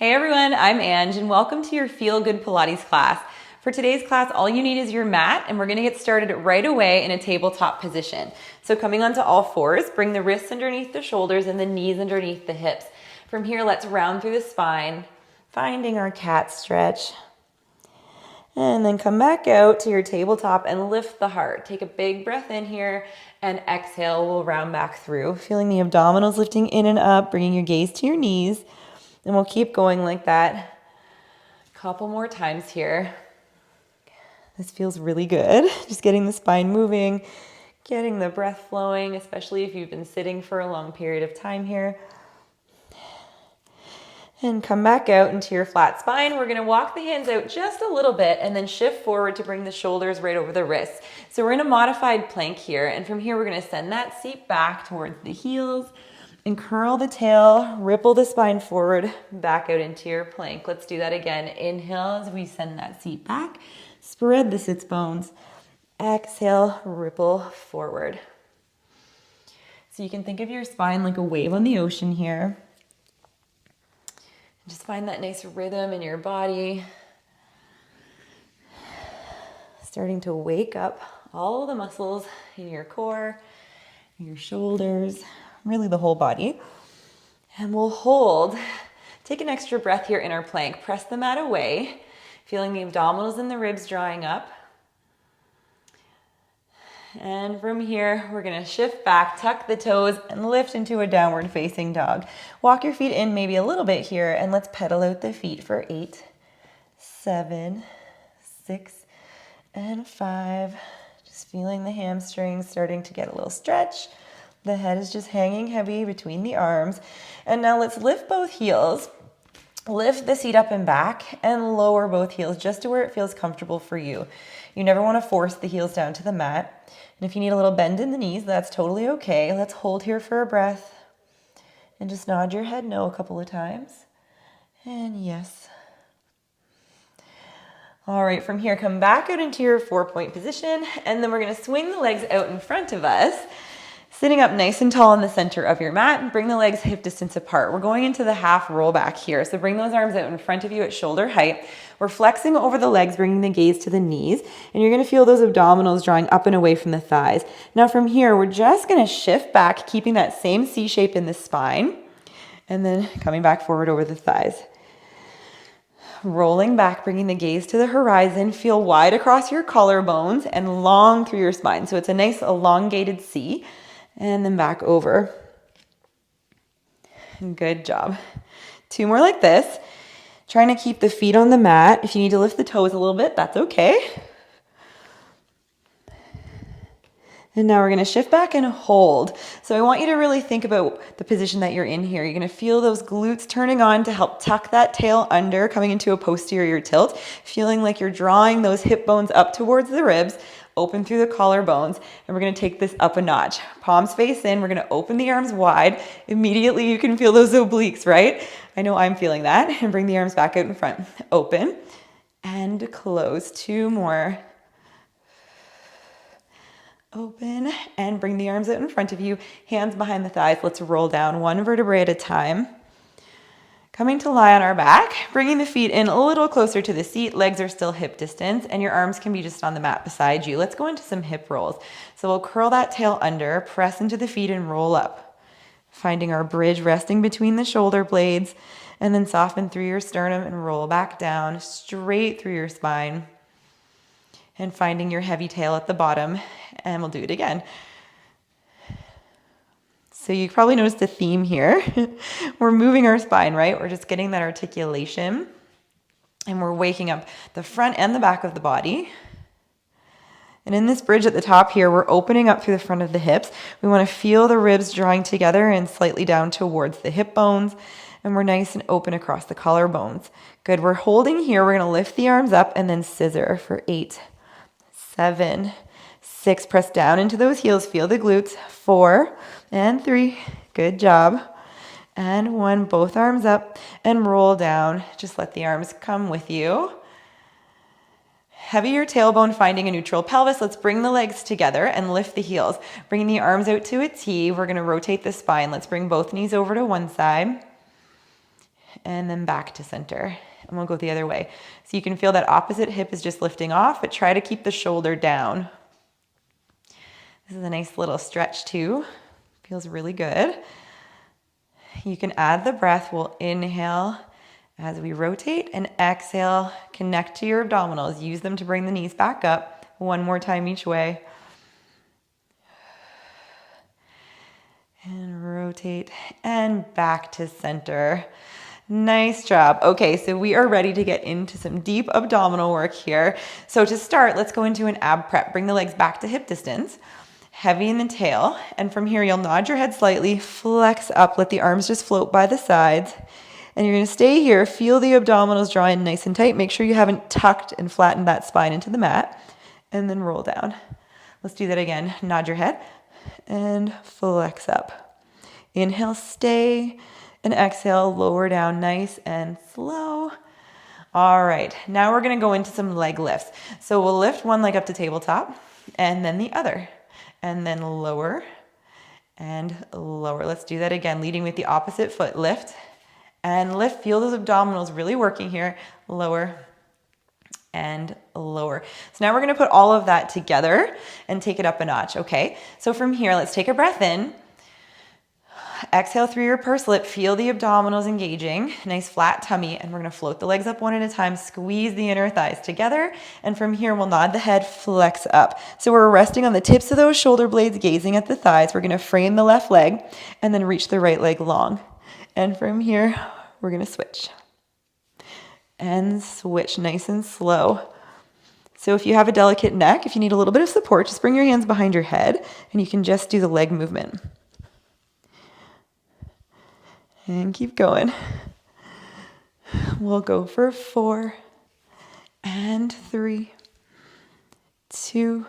Hey everyone, I'm Ange and welcome to your Feel Good Pilates class. For today's class, all you need is your mat and we're gonna get started right away in a tabletop position. So coming onto all fours, bring the wrists underneath the shoulders and the knees underneath the hips. From here, let's round through the spine, finding our cat stretch. And then come back out to your tabletop and lift the heart. Take a big breath in here and exhale, we'll round back through. Feeling the abdominals lifting in and up, bringing your gaze to your knees. And we'll keep going like that. Couple more times here. This feels really good. Just getting the spine moving, getting the breath flowing, especially if you've been sitting for a long period of time here. And come back out into your flat spine. We're gonna walk the hands out just a little bit and then shift forward to bring the shoulders right over the wrists. So we're in a modified plank here. And from here, we're gonna send that seat back towards the heels and curl the tail, ripple the spine forward, back out into your plank. Let's do that again. Inhale as we send that seat back, spread the sits bones. Exhale, ripple forward. So you can think of your spine like a wave on the ocean here. Just find that nice rhythm in your body. Starting to wake up all the muscles in your core, your shoulders, really the whole body. And we'll hold. Take an extra breath here in our plank. Press the mat away, feeling the abdominals and the ribs drawing up. And from here, we're gonna shift back, tuck the toes, and lift into a downward facing dog. Walk your feet in maybe a little bit here, and let's pedal out the feet for 8, 7, 6, and 5. Just feeling the hamstrings starting to get a little stretch. The head is just hanging heavy between the arms. And now let's lift both heels. Lift the seat up and back and lower both heels just to where it feels comfortable for you. You never want to force the heels down to the mat. And if you need a little bend in the knees, that's totally okay. Let's hold here for a breath and just nod your head no a couple of times. And yes. All right, from here, come back out into your 4-point position, and then we're gonna swing the legs out in front of us, sitting up nice and tall in the center of your mat, and bring the legs hip distance apart. We're going into the half roll back here. So bring those arms out in front of you at shoulder height. We're flexing over the legs, bringing the gaze to the knees, and you're gonna feel those abdominals drawing up and away from the thighs. Now from here, we're just gonna shift back, keeping that same C shape in the spine, and then coming back forward over the thighs. Rolling back, bringing the gaze to the horizon. Feel wide across your collarbones and long through your spine. So it's a nice elongated C. And then back over. Good job. 2 more like this. Trying to keep the feet on the mat. If you need to lift the toes a little bit, that's okay. And now we're going to shift back and hold. So I want you to really think about the position that you're in here. You're going to feel those glutes turning on to help tuck that tail under, coming into a posterior tilt, feeling like you're drawing those hip bones up towards the ribs, open through the collarbones, and we're going to take this up a notch. Palms face in, we're going to open the arms wide. Immediately you can feel those obliques, right? I know I'm feeling that. And bring the arms back out in front. Open and close. 2 more. Open and bring the arms out in front of you, hands behind the thighs. Let's roll down 1 vertebrae at a time. Coming to lie on our back, bringing the feet in a little closer to the seat. Legs are still hip distance and your arms can be just on the mat beside you. Let's go into some hip rolls. So we'll curl that tail under, press into the feet and roll up. Finding our bridge resting between the shoulder blades, and then soften through your sternum and roll back down straight through your spine. And finding your heavy tail at the bottom, and we'll do it again. So you probably noticed a theme here. We're moving our spine, right? We're just getting that articulation, and we're waking up the front and the back of the body. And in this bridge at the top here, we're opening up through the front of the hips. We want to feel the ribs drawing together and slightly down towards the hip bones. And we're nice and open across the collarbones. Good, we're holding here. We're going to lift the arms up and then scissor for 8, 7, 6. Press down into those heels. Feel the glutes. 4 and 3. Good job. And 1. Both arms up and roll down. Just let the arms come with you. Heavy your tailbone, finding a neutral pelvis. Let's bring the legs together and lift the heels. Bringing the arms out to a T. We're going to rotate the spine. Let's bring both knees over to one side. and then back to center. And we'll go the other way. So you can feel that opposite hip is just lifting off, but try to keep the shoulder down. This is a nice little stretch too. Feels really good. You can add the breath. We'll inhale as we rotate and exhale. Connect to your abdominals. Use them to bring the knees back up. One more time each way. And rotate and back to center. Nice job. Okay, so we are ready to get into some deep abdominal work here. So to start, let's go into an ab prep. Bring the legs back to hip distance. Heavy in the tail. And from here, you'll nod your head slightly, flex up, let the arms just float by the sides. And you're gonna stay here, feel the abdominals draw in nice and tight. Make sure you haven't tucked and flattened that spine into the mat. And then roll down. Let's do that again. Nod your head and flex up. Inhale, stay, and exhale, lower down nice and slow. All right, now we're gonna go into some leg lifts. So we'll lift one leg up to tabletop and then the other. And then lower and lower. Let's do that again, leading with the opposite foot. Lift and lift. Feel those abdominals really working here. Lower and lower. So now we're going to put all of that together and take it up a notch, okay? So from here, let's take a breath in. Exhale through your pursed lip. Feel the abdominals engaging. Nice flat tummy. And we're going to float the legs up one at a time. Squeeze the inner thighs together. And from here, we'll nod the head, flex up. So we're resting on the tips of those shoulder blades, gazing at the thighs. We're going to frame the left leg and then reach the right leg long. And from here, we're going to switch. And switch nice and slow. So if you have a delicate neck, if you need a little bit of support, just bring your hands behind your head and you can just do the leg movement. And keep going. We'll go for 4 and 3, 2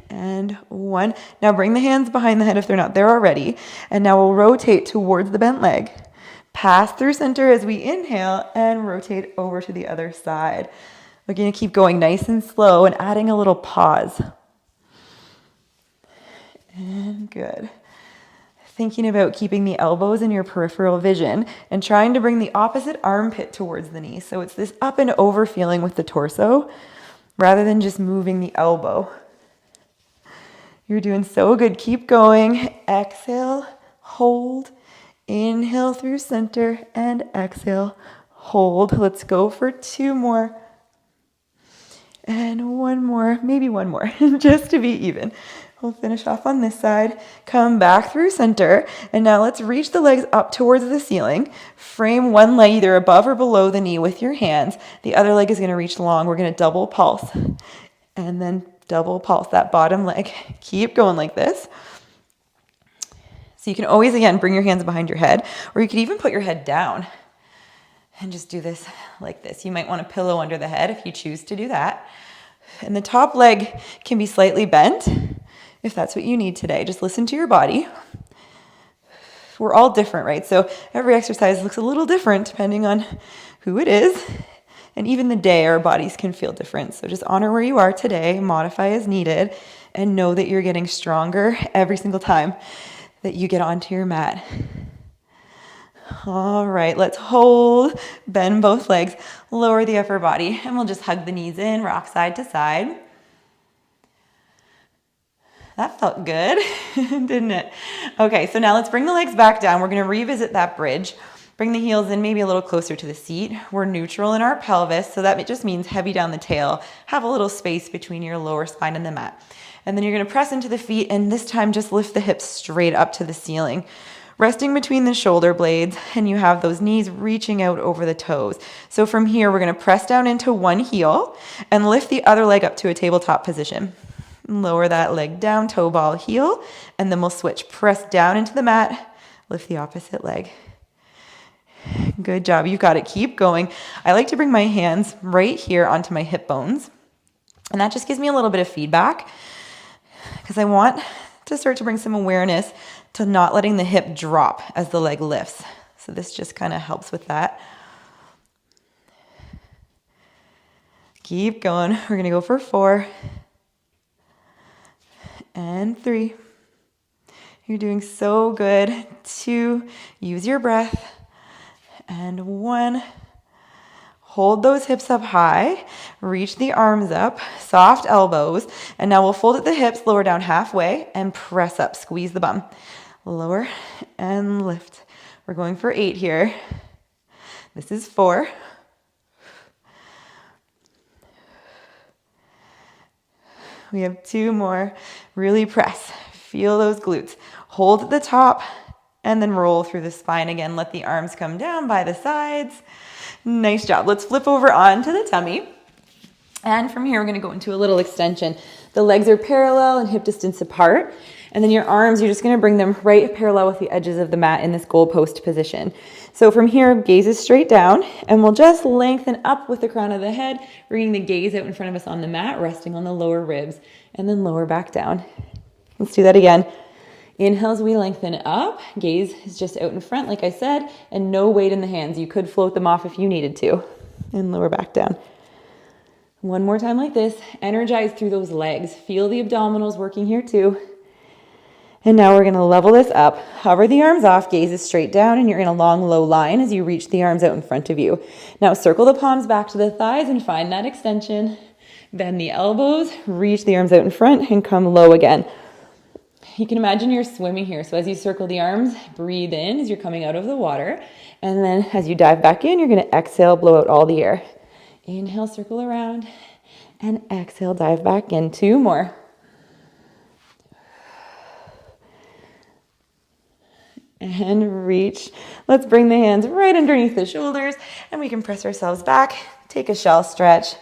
and 1. Now bring the hands behind the head if they're not there already. And now we'll rotate towards the bent leg. Pass through center as we inhale and rotate over to the other side. We're going to keep going nice and slow and adding a little pause. And good. Thinking about keeping the elbows in your peripheral vision and trying to bring the opposite armpit towards the knee. So it's this up and over feeling with the torso rather than just moving the elbow. You're doing so good. Keep going. Exhale, hold, inhale through center and exhale, hold. Let's go for 2 more. And 1 more, maybe 1 more, just to be even. We'll finish off on this side. Come back through center. And now let's reach the legs up towards the ceiling. Frame one leg either above or below the knee with your hands. The other leg is going to reach long. We're going to double pulse. And then double pulse that bottom leg. Keep going like this. So you can always, again, bring your hands behind your head. Or you could even put your head down. And just do this like this. You might want a pillow under the head if you choose to do that. And the top leg can be slightly bent if that's what you need today. Just listen to your body. We're all different, right? So every exercise looks a little different depending on who it is. And even the day, our bodies can feel different. So just honor where you are today, modify as needed, and know that you're getting stronger every single time that you get onto your mat. All right, let's hold, bend both legs, lower the upper body, and we'll just hug the knees in, rock side to side. That felt good, didn't it? Okay, so now let's bring the legs back down. We're going to revisit that bridge. Bring the heels in maybe a little closer to the seat. We're neutral in our pelvis, so that just means heavy down the tail. Have a little space between your lower spine and the mat. And then you're going to press into the feet, and this time just lift the hips straight up to the ceiling. Resting between the shoulder blades, and you have those knees reaching out over the toes. So from here, we're going to press down into one heel and lift the other leg up to a tabletop position. Lower that leg down, toe ball, heel, and then we'll switch. Press down into the mat, lift the opposite leg. Good job. You've got it. Keep going. I like to bring my hands right here onto my hip bones, and that just gives me a little bit of feedback because I want to start to bring some awareness to not letting the hip drop as the leg lifts. So this just kind of helps with that. Keep going. We're going to go for 4 and 3. You're doing so good. 2, use your breath. and 1. Hold those hips up high, reach the arms up, soft elbows, and now we'll fold at the hips, lower down halfway, and press up, squeeze the bum. Lower and lift. We're going for 8 here. This is 4. We have 2 more. Really press. Feel those glutes. Hold at the top and then roll through the spine again. Let the arms come down by the sides. Nice job. Let's flip over onto the tummy. And from here, we're going to go into a little extension. The legs are parallel and hip distance apart. And then your arms, you're just going to bring them right parallel with the edges of the mat in this goalpost position. So from here, gaze is straight down, and we'll just lengthen up with the crown of the head, bringing the gaze out in front of us on the mat, resting on the lower ribs, and then lower back down. Let's do that again. Inhale as we lengthen up. Gaze is just out in front, like I said, and no weight in the hands. You could float them off if you needed to, and lower back down. One more time like this. Energize through those legs. Feel the abdominals working here too. And now we're going to level this up. Hover the arms off, gaze is straight down, and you're in a long, low line as you reach the arms out in front of you. Now circle the palms back to the thighs and find that extension. Bend the elbows, reach the arms out in front, and come low again. You can imagine you're swimming here. So as you circle the arms, breathe in as you're coming out of the water. And then as you dive back in, you're going to exhale, blow out all the air. Inhale, circle around, and exhale, dive back in. 2 more. And reach. Let's bring the hands right underneath the shoulders, and we can press ourselves back. Take a shell stretch.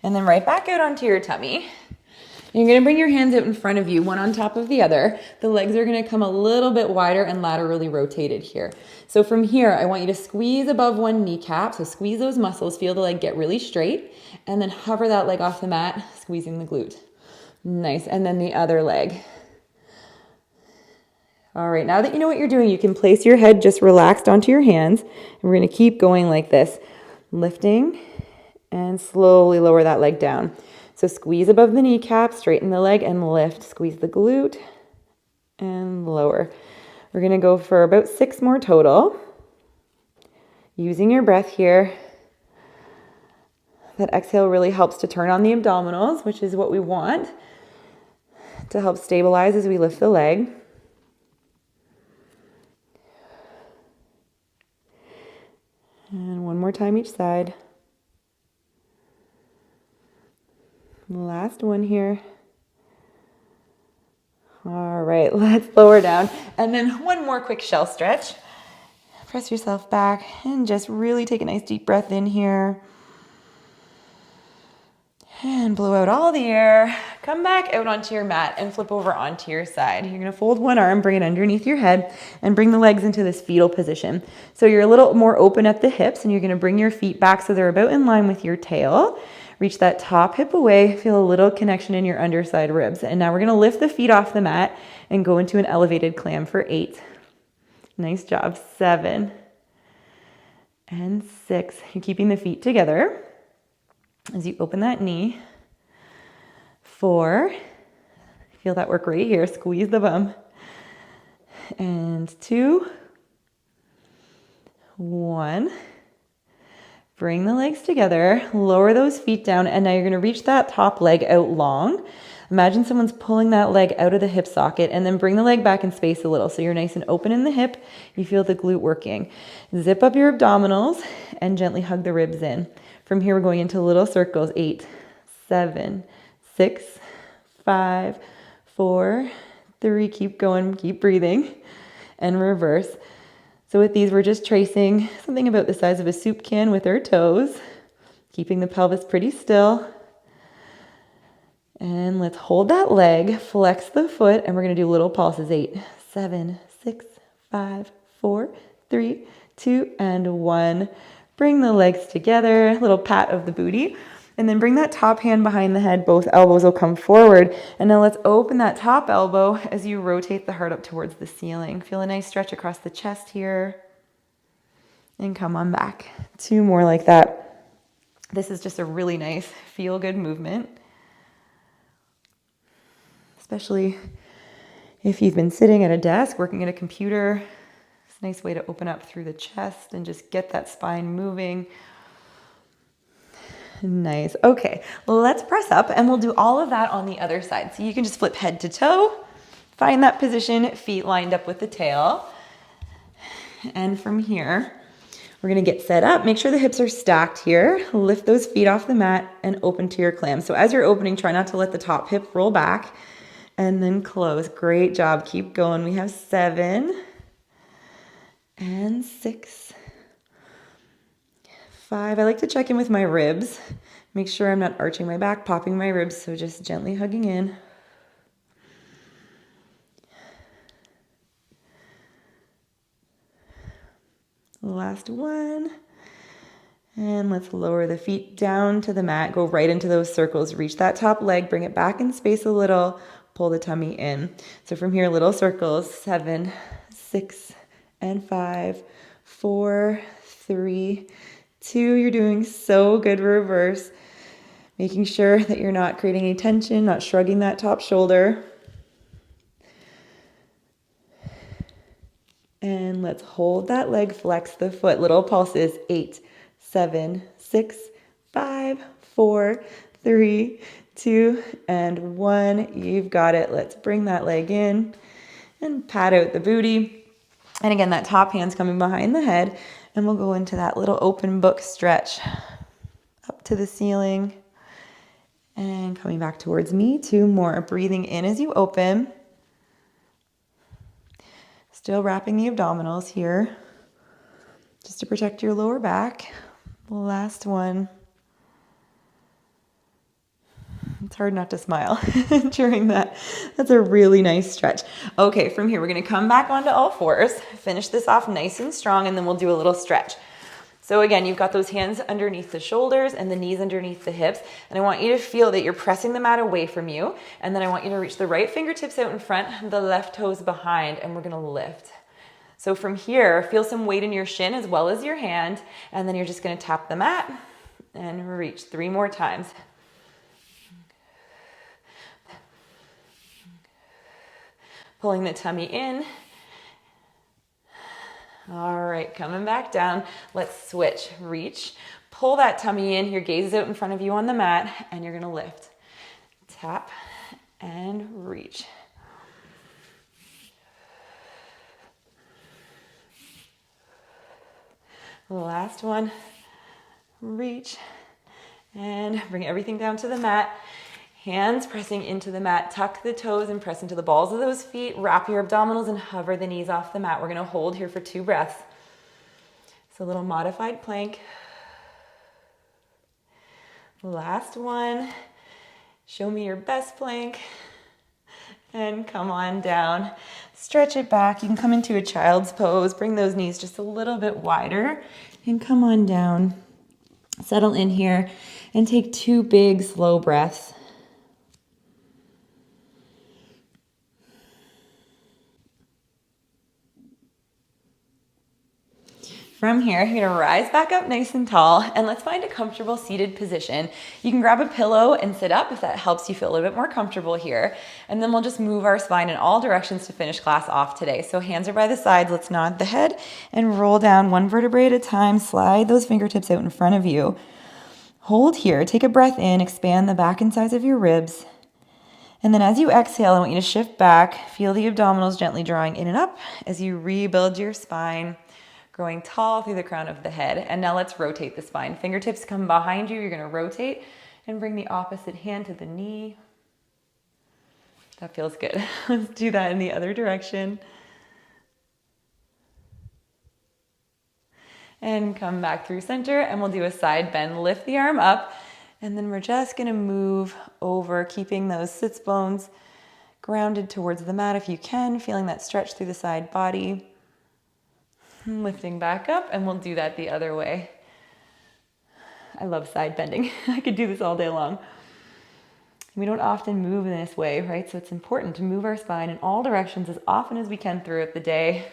And then right back out onto your tummy. You're going to bring your hands out in front of you, one on top of the other. The legs are going to come a little bit wider and laterally rotated here. So from here, I want you to squeeze above one kneecap. So squeeze those muscles, feel the leg get really straight, and then hover that leg off the mat, squeezing the glute. Nice. And then the other leg. All right, now that you know what you're doing, you can place your head just relaxed onto your hands. And we're going to keep going like this, lifting and slowly lower that leg down. So squeeze above the kneecap, straighten the leg and lift. Squeeze the glute and lower. We're going to go for about 6 more total. Using your breath here. That exhale really helps to turn on the abdominals, which is what we want to help stabilize as we lift the leg. And 1 more time each side. Last one here. All right, let's lower down. And then 1 more quick shell stretch. Press yourself back and just really take a nice deep breath in here. And blow out all the air. Come back out onto your mat and flip over onto your side. You're going to fold one arm, bring it underneath your head, and bring the legs into this fetal position. So you're a little more open at the hips, and you're going to bring your feet back so they're about in line with your tail. Reach that top hip away. Feel a little connection in your underside ribs. And now we're going to lift the feet off the mat and go into an elevated clam for 8. Nice job. 7 and 6. You're keeping the feet together as you open that knee. 4. Feel that work right here. Squeeze the bum. And 2. 1. Bring the legs together. Lower those feet down. And now you're going to reach that top leg out long. Imagine someone's pulling that leg out of the hip socket, and then bring the leg back in space a little. So you're nice and open in the hip. You feel the glute working. Zip up your abdominals and gently hug the ribs in. From here, we're going into little circles. 8, 7, 6, 5, 4, 3. Keep going. Keep breathing. And reverse. So with these, we're just tracing something about the size of a soup can with our toes, keeping the pelvis pretty still. And let's hold that leg, flex the foot, and we're going to do little pulses. 8, 7, 6, 5, 4, 3, 2, and 1. Bring the legs together, a little pat of the booty, and then bring that top hand behind the head. Both elbows will come forward. And now let's open that top elbow as you rotate the heart up towards the ceiling. Feel a nice stretch across the chest here. And come on back. 2 more like that. This is just a really nice feel-good movement. Especially if you've been sitting at a desk, working at a computer. It's Nice way to open up through the chest and just get that spine moving. Nice. Okay, let's press up and we'll do all of that on the other side. So you can just flip head to toe, find that position, feet lined up with the tail. And from here, we're gonna get set up. Make sure the hips are stacked here. Lift those feet off the mat and open to your clam. So as you're opening, try not to let the top hip roll back and then close. Great job, keep going. We have 7 and 6. 5. I like to check in with my ribs. Make sure I'm not arching my back, popping my ribs, so just gently hugging in. Last one. And let's lower the feet down to the mat. Go right into those circles. Reach that top leg, bring it back in space a little, pull the tummy in. So from here, little circles, 7, 6, and 5, 4, 3, 2, you're doing so good. Reverse, making sure that you're not creating any tension, not shrugging that top shoulder. And let's hold that leg, flex the foot. Little pulses, 8, 7, 6, 5, 4, 3, 2, and 1. You've got it. Let's bring that leg in and pat out the booty. And again, that top hand's coming behind the head. And we'll go into that little open book stretch up to the ceiling and coming back towards me. 2 more. Breathing in as you open. Still wrapping the abdominals here just to protect your lower back. Last one. It's hard not to smile during that. That's a really nice stretch. Okay, from here, we're gonna come back onto all fours, finish this off nice and strong, and then we'll do a little stretch. So again, you've got those hands underneath the shoulders and the knees underneath the hips. And I want you to feel that you're pressing the mat away from you. And then I want you to reach the right fingertips out in front, the left toes behind, and we're gonna lift. So from here, feel some weight in your shin as well as your hand. And then you're just gonna tap the mat and reach 3 more times. Pulling the tummy in. All right, coming back down. Let's switch. Reach. Pull that tummy in. Your gaze is out in front of you on the mat, and you're going to lift. Tap and reach. Last one. Reach. And bring everything down to the mat. Hands pressing into the mat, tuck the toes and press into the balls of those feet. Wrap your abdominals and hover the knees off the mat. We're gonna hold here for 2 breaths. So a little modified plank. Last one. Show me your best plank. And come on down. Stretch it back. You can come into a child's pose. Bring those knees just a little bit wider and come on down. Settle in here and take 2 big, slow breaths. From here, you're gonna rise back up nice and tall, and let's find a comfortable seated position. You can grab a pillow and sit up if that helps you feel a little bit more comfortable here. And then we'll just move our spine in all directions to finish class off today. So hands are by the sides, let's nod the head and roll down 1 vertebrae at a time. Slide those fingertips out in front of you. Hold here, take a breath in, expand the back and sides of your ribs. And then as you exhale, I want you to shift back, feel the abdominals gently drawing in and up as you rebuild your spine. Growing tall through the crown of the head. And now let's rotate the spine. Fingertips come behind you. You're gonna rotate and bring the opposite hand to the knee. That feels good. Let's do that in the other direction. And come back through center and we'll do a side bend. Lift the arm up and then we're just gonna move over, keeping those sits bones grounded towards the mat if you can, feeling that stretch through the side body. Lifting back up, and we'll do that the other way. I love side bending. I could do this all day long. We don't often move in this way, right? So it's important to move our spine in all directions as often as we can throughout the day.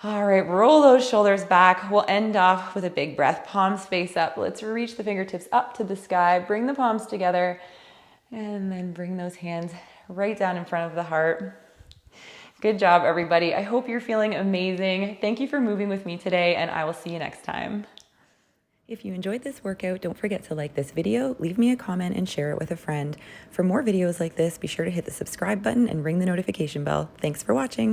All right, roll those shoulders back. We'll end off with a big breath. Palms face up. Let's reach the fingertips up to the sky. Bring the palms together, and then bring those hands right down in front of the heart. Good job, everybody. I hope you're feeling amazing. Thank you for moving with me today, and I will see you next time. If you enjoyed this workout, don't forget to like this video, leave me a comment, and share it with a friend. For more videos like this, be sure to hit the subscribe button and ring the notification bell. Thanks for watching.